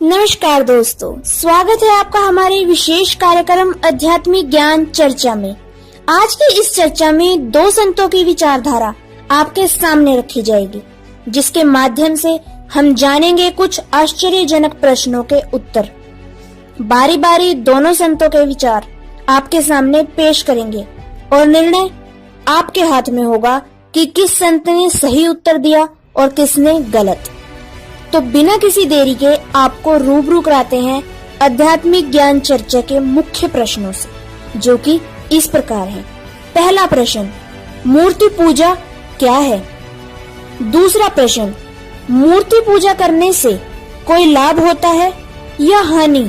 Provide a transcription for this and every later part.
नमस्कार दोस्तों, स्वागत है आपका हमारे विशेष कार्यक्रम आध्यात्मिक ज्ञान चर्चा में। आज की इस चर्चा में दो संतों की विचारधारा आपके सामने रखी जाएगी, जिसके माध्यम से हम जानेंगे कुछ आश्चर्यजनक प्रश्नों के उत्तर। बारी बारी दोनों संतों के विचार आपके सामने पेश करेंगे और निर्णय आपके हाथ में होगा कि किस संत ने सही उत्तर दिया और किसने गलत। तो बिना किसी देरी के आपको रूबरू कराते हैं आध्यात्मिक ज्ञान चर्चा के मुख्य प्रश्नों से, जो कि इस प्रकार है। पहला प्रश्न, मूर्ति पूजा क्या है? दूसरा प्रश्न, मूर्ति पूजा करने से कोई लाभ होता है या हानि?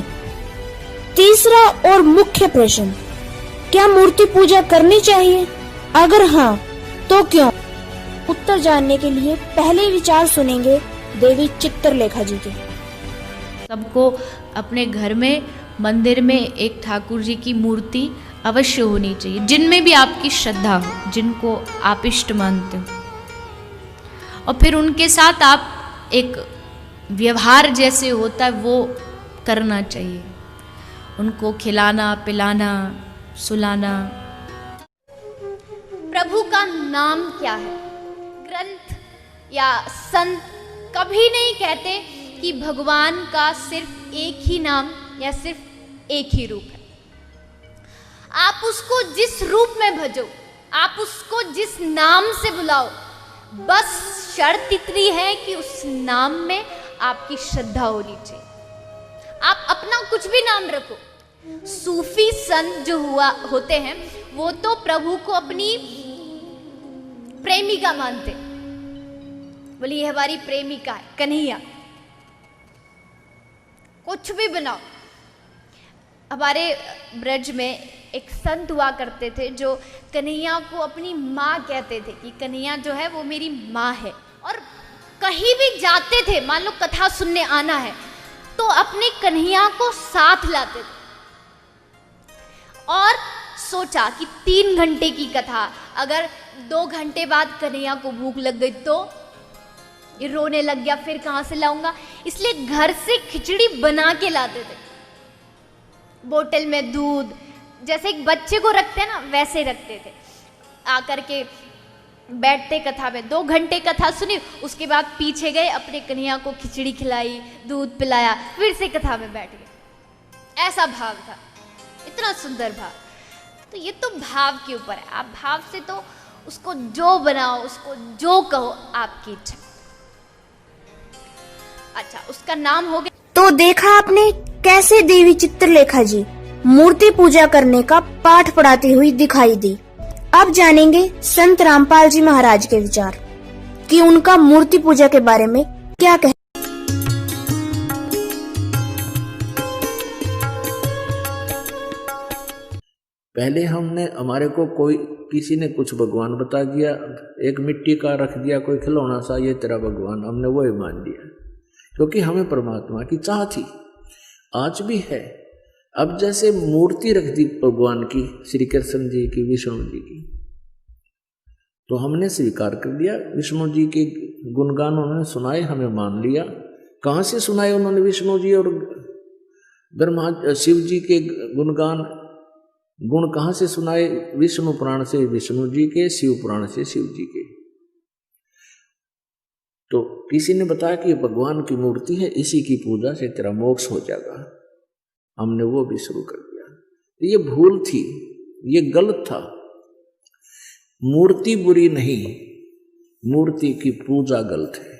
तीसरा और मुख्य प्रश्न, क्या मूर्ति पूजा करनी चाहिए? अगर हाँ तो क्यों? उत्तर जानने के लिए पहले विचार सुनेंगे देवी चित्रलेखा जी के। सबको अपने घर में, मंदिर में एक ठाकुर जी की मूर्ति अवश्य होनी चाहिए, जिनमें भी आपकी श्रद्धा हो, जिनको आप इष्ट मानते हो। और फिर उनके साथ आप एक व्यवहार जैसे होता है वो करना चाहिए, उनको खिलाना, पिलाना, सुलाना। प्रभु का नाम क्या है? ग्रंथ या संत कभी नहीं कहते कि भगवान का सिर्फ एक ही नाम या सिर्फ एक ही रूप है। आप उसको जिस रूप में भजो, आप उसको जिस नाम से बुलाओ, बस शर्त इतनी है कि उस नाम में आपकी श्रद्धा होनी चाहिए। आप अपना कुछ भी नाम रखो। सूफी संत जो होते हैं वो तो प्रभु को अपनी प्रेमिका मानते, बोली ये हमारी प्रेमिका है कन्हैया। कुछ भी बनाओ। हमारे ब्रज में एक संत हुआ करते थे जो कन्हैया को अपनी माँ कहते थे कि कन्हैया जो है वो मेरी माँ है। और कहीं भी जाते थे, मान लो कथा सुनने आना है, तो अपने कन्हैया को साथ लाते थे। और सोचा कि 3 घंटे की कथा, अगर 2 घंटे बाद कन्हैया को भूख लग गई तो ये रोने लग गया, फिर कहाँ से लाऊंगा? इसलिए घर से खिचड़ी बना के लाते थे, बोतल में दूध, जैसे एक बच्चे को रखते हैं ना वैसे रखते थे। आकर के बैठते, कथा में 2 घंटे कथा सुनी, उसके बाद पीछे गए, अपने कन्हैया को खिचड़ी खिलाई, दूध पिलाया, फिर से कथा में बैठ गए। ऐसा भाव था, इतना सुंदर भाव। तो ये तो भाव के ऊपर है, आप भाव से तो उसको जो बनाओ, उसको जो कहो, आपकी इच्छा। अच्छा, उसका नाम हो गया। तो देखा आपने कैसे देवी चित्रलेखा जी मूर्ति पूजा करने का पाठ पढ़ाती हुई दिखाई दी। अब जानेंगे संत रामपाल जी महाराज के विचार कि उनका मूर्ति पूजा के बारे में क्या कह। पहले हमारे को किसी ने कुछ भगवान बता दिया, एक मिट्टी का रख दिया कोई खिलौना सा, ये तेरा भगवान, हमने वो ही मान लिया, क्योंकि हमें परमात्मा की चाह थी, आज भी है। अब जैसे मूर्ति रख दी भगवान की, श्री कृष्ण जी की, विष्णु जी की, तो हमने स्वीकार कर लिया। विष्णु जी के गुणगान उन्होंने सुनाए, हमें मान लिया। कहाँ से सुनाए उन्होंने विष्णु जी और ब्रह्मा शिव जी के गुणगान, गुण कहाँ से सुनाए? विष्णु पुराण से विष्णु जी के, शिव पुराण से शिव जी के। तो किसी ने बताया कि भगवान की मूर्ति है, इसी की पूजा से तेरा मोक्ष हो जाएगा, हमने वो भी शुरू कर दिया। ये भूल थी, ये गलत था। मूर्ति बुरी नहीं, मूर्ति की पूजा गलत है।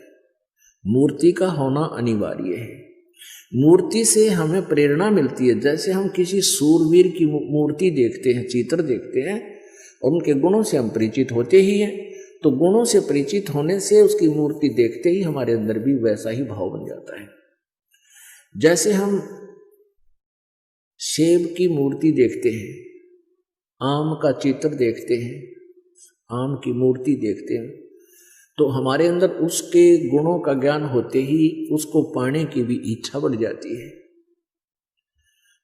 मूर्ति का होना अनिवार्य है। मूर्ति से हमें प्रेरणा मिलती है। जैसे हम किसी सूरवीर की मूर्ति देखते हैं, चित्र देखते हैं, और उनके गुणों से हम परिचित होते ही हैं, तो गुणों से परिचित होने से उसकी मूर्ति देखते ही हमारे अंदर भी वैसा ही भाव बन जाता है। जैसे हम सेब की मूर्ति देखते हैं, आम का चित्र देखते हैं, आम की मूर्ति देखते हैं, तो हमारे अंदर उसके गुणों का ज्ञान होते ही उसको पाने की भी इच्छा बढ़ जाती है।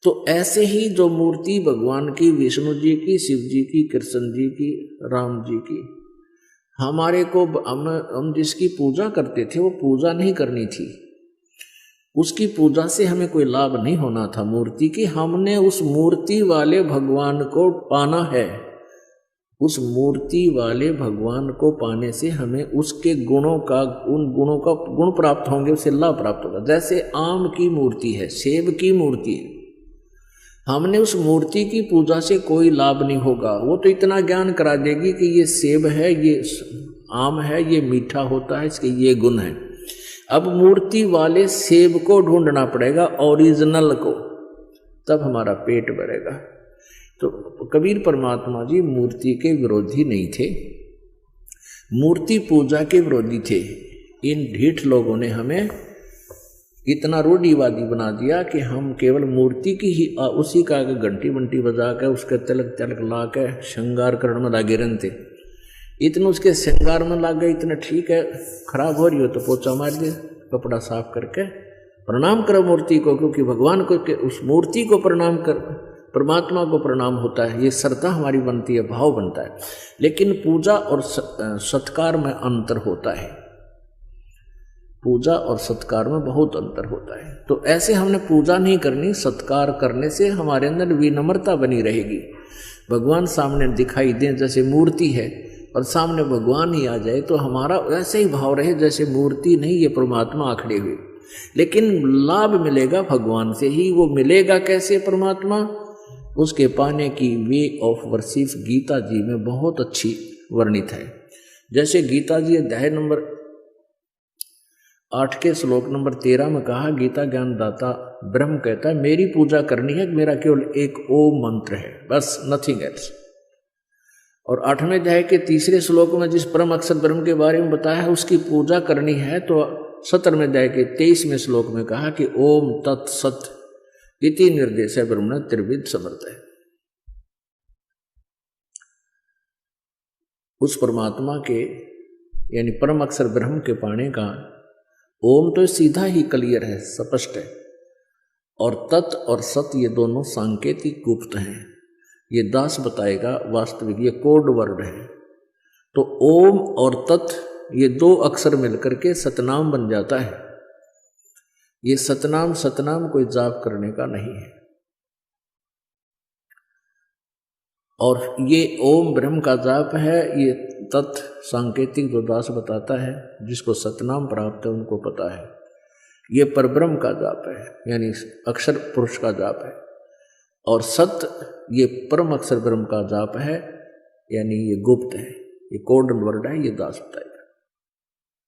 तो ऐसे ही जो मूर्ति भगवान की, विष्णु जी की, शिव जी की, कृष्ण जी की, राम जी की, हमारे को हम जिसकी पूजा करते थे वो पूजा नहीं करनी थी, उसकी पूजा से हमें कोई लाभ नहीं होना था मूर्ति की। हमने उस मूर्ति वाले भगवान को पाना है। उस मूर्ति वाले भगवान को पाने से हमें उसके गुणों का, उन गुणों का गुण प्राप्त होंगे, उससे लाभ प्राप्त होगा। जैसे आम की मूर्ति है, सेब की मूर्ति है, हमने उस मूर्ति की पूजा से कोई लाभ नहीं होगा। वो तो इतना ज्ञान करा देगी कि ये सेब है, ये आम है, ये मीठा होता है, इसके ये गुण है। अब मूर्ति वाले सेब को ढूंढना पड़ेगा, ओरिजिनल को, तब हमारा पेट भरेगा। तो कबीर परमात्मा जी मूर्ति के विरोधी नहीं थे, मूर्ति पूजा के विरोधी थे। इन ढीठ लोगों ने हमें इतना रूढ़िवादी बना दिया कि हम केवल मूर्ति की ही उसी का घंटी बंटी बजा कर उसके तिलक तिलक ला के श्रृंगार करने में लगे रहते। इतने उसके श्रृंगार में लग गए, इतना ठीक है, खराब हो रही हो तो पोछा मार दे, कपड़ा साफ करके प्रणाम करो मूर्ति को, क्योंकि भगवान को उस मूर्ति को प्रणाम कर, परमात्मा को प्रणाम होता है। ये श्रद्धा हमारी बनती है, भाव बनता है। लेकिन पूजा और सत्कार में अंतर होता है, पूजा और सत्कार में बहुत अंतर होता है। तो ऐसे हमने पूजा नहीं करनी, सत्कार करने से हमारे अंदर विनम्रता बनी रहेगी। भगवान सामने दिखाई दें जैसे मूर्ति है और सामने भगवान ही आ जाए तो हमारा ऐसे ही भाव रहे जैसे मूर्ति नहीं, ये परमात्मा आखड़े हुए। लेकिन लाभ मिलेगा भगवान से ही। वो मिलेगा कैसे परमात्मा, उसके पाने की वे ऑफ वर्शिप गीता जी में बहुत अच्छी वर्णित है। जैसे गीता जी अध्याय नंबर 8 के श्लोक नंबर 13 में कहा, गीता ज्ञानदाता ब्रह्म कहता है मेरी पूजा करनी है, मेरा केवल एक ओम मंत्र है, बस, नथिंग एल्स। और 8वें अध्याय के 3 श्लोक में जिस परम अक्षर ब्रह्म के बारे में बताया है उसकी पूजा करनी है, तो 17वें अध्याय के 23वें श्लोक में कहा कि ओम तत्सत इति निर्देश है ब्रह्मण त्रिविध समर्थ है। उस परमात्मा के यानी परम अक्षर ब्रह्म के पाने का ओम तो सीधा ही क्लियर है, स्पष्ट है, और तत् और सत ये दोनों सांकेतिक गुप्त हैं। ये दास बताएगा, वास्तविक ये कोड वर्ड है। तो ओम और तत् ये 2 अक्षर मिलकर के सतनाम बन जाता है। ये सतनाम कोई जाप करने का नहीं है। और ये ओम ब्रह्म का जाप है, ये तत् सांकेतिक जो दास बताता है, जिसको सतनाम प्राप्त है उनको पता है। ये परब्रह्म का जाप है, यानी अक्षर पुरुष का जाप है। और सत ये परम अक्षर ब्रह्म का जाप है, यानी ये गुप्त है, ये कोड वर्ड है, ये दास बताएगा।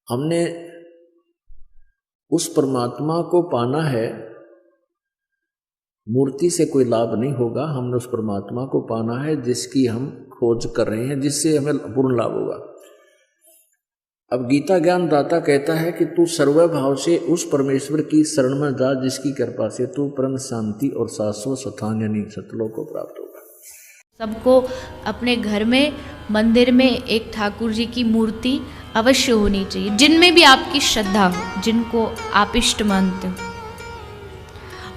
हमने उस परमात्मा को पाना है, मूर्ति से कोई लाभ नहीं होगा। हमने उस परमात्मा को पाना है जिसकी हम खोज कर रहे हैं, जिससे हमें पूर्ण लाभ होगा। अब गीता ज्ञान दाता कहता है कि तू सर्वभाव से उस परमेश्वर की शरण में जा जिसकी कृपा से तू परम शांति और शाश्वत स्थान यानी सतलोक को प्राप्त होगा। सबको अपने घर में, मंदिर में एक ठाकुर जी की मूर्ति अवश्य होनी चाहिए, जिनमें भी आपकी श्रद्धा हो, जिनको आप इष्ट मानते हो।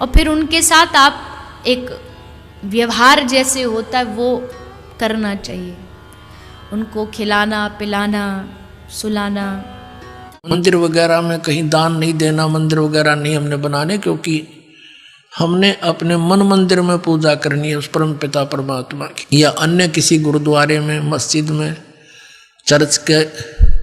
और फिर उनके साथ आप एक व्यवहार जैसे होता है वो करना चाहिए, उनको खिलाना पिलाना सुलाना। मंदिर वगैरह में कहीं दान नहीं देना, मंदिर वगैरह नहीं हमने बनाने, क्योंकि हमने अपने मन मंदिर में पूजा करनी है उस परम पिता परमात्मा की, या अन्य किसी गुरुद्वारे में, मस्जिद में, चर्च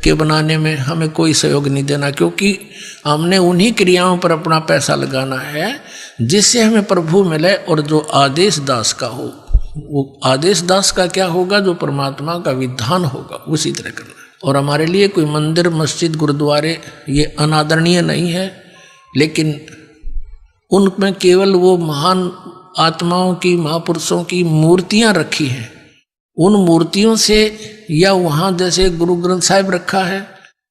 के बनाने में हमें कोई सहयोग नहीं देना, क्योंकि हमने उन्हीं क्रियाओं पर अपना पैसा लगाना है जिससे हमें प्रभु मिले। और जो आदेश दास का हो, वो आदेश दास का क्या होगा, जो परमात्मा का विधान होगा उसी तरह करना। और हमारे लिए कोई मंदिर, मस्जिद, गुरुद्वारे ये अनादरणीय नहीं है, लेकिन उनमें केवल वो महान आत्माओं की, महापुरुषों की मूर्तियां रखी हैं। उन मूर्तियों से, या वहाँ जैसे गुरु ग्रंथ साहिब रखा है,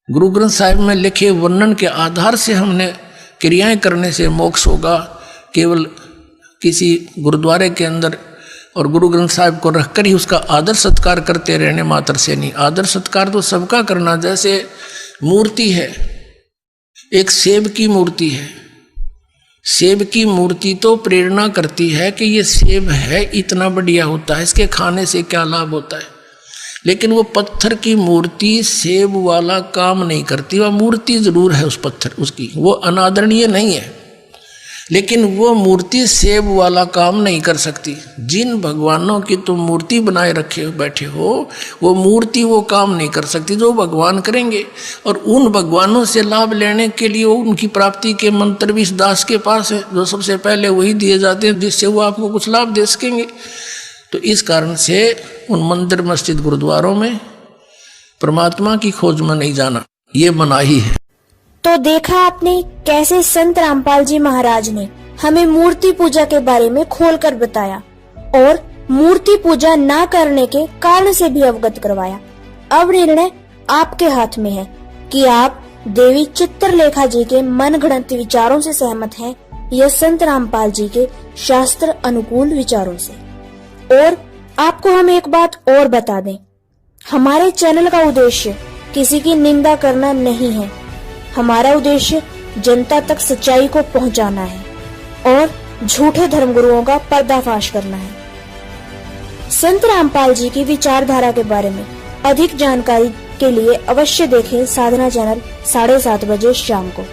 गुरु ग्रंथ साहिब में लिखे वर्णन के आधार से हमने क्रियाएं करने से मोक्ष होगा। केवल किसी गुरुद्वारे के अंदर और गुरु ग्रंथ साहिब को रखकर ही उसका आदर सत्कार करते रहने मात्र से नहीं। आदर सत्कार तो सबका करना। जैसे मूर्ति है, एक सेब की मूर्ति है, सेब की मूर्ति तो प्रेरणा करती है कि ये सेब है, इतना बढ़िया होता है, इसके खाने से क्या लाभ होता है। लेकिन वो पत्थर की मूर्ति सेब वाला काम नहीं करती। वह मूर्ति जरूर है उस पत्थर, उसकी वो अनादरणीय नहीं है। लेकिन वो मूर्ति सेब वाला काम नहीं कर सकती। जिन भगवानों की तुम मूर्ति बनाए रखे बैठे हो, वो मूर्ति वो काम नहीं कर सकती जो भगवान करेंगे। और उन भगवानों से लाभ लेने के लिए उनकी प्राप्ति के मंत्र भी इस दास के पास है, जो सबसे पहले वही दिए जाते हैं, जिससे वो आपको कुछ लाभ दे सकेंगे। तो इस कारण से उन मंदिर, मस्जिद, गुरुद्वारों में परमात्मा की खोज में नहीं जाना, ये मनाही है। तो देखा आपने कैसे संत रामपाल जी महाराज ने हमें मूर्ति पूजा के बारे में खोलकर बताया और मूर्ति पूजा ना करने के कारण से भी अवगत करवाया। अब निर्णय आपके हाथ में है कि आप देवी चित्रलेखा जी के मनगढ़ंत विचारों से सहमत हैं या संत रामपाल जी के शास्त्र अनुकूल विचारों से। और आपको हम एक बात और बता दें, हमारे चैनल का उद्देश्य किसी की निंदा करना नहीं है। हमारा उद्देश्य जनता तक सच्चाई को पहुंचाना है और झूठे धर्मगुरुओं का पर्दाफाश करना है। संत रामपाल जी की विचारधारा के बारे में अधिक जानकारी के लिए अवश्य देखें साधना चैनल 7:30 बजे शाम को।